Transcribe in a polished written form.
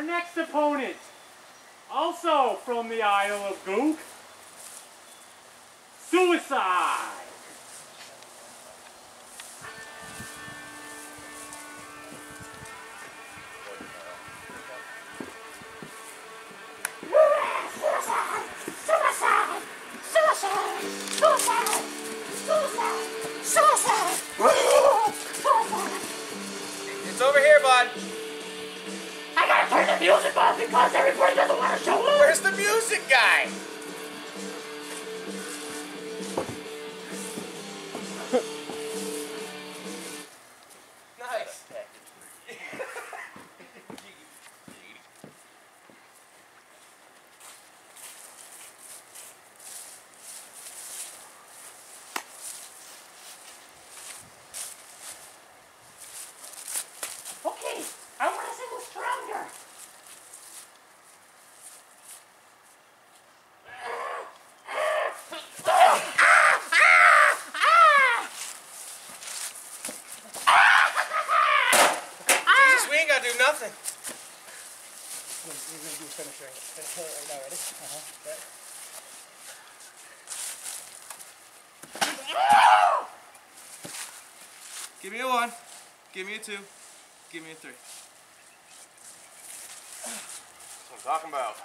next opponent, also from the Isle of Gook, Suicide. It's over here, bud. I gotta turn the music off because everybody doesn't want to show up. Where's the music guy? Nice. Okay, I want to see who's stronger. Jesus, we ain't gotta do nothing. You're gonna do a finisher. Finish it right now, ready? Give me a 1. Give me a 2. Give me a 3. That's what I'm talking about.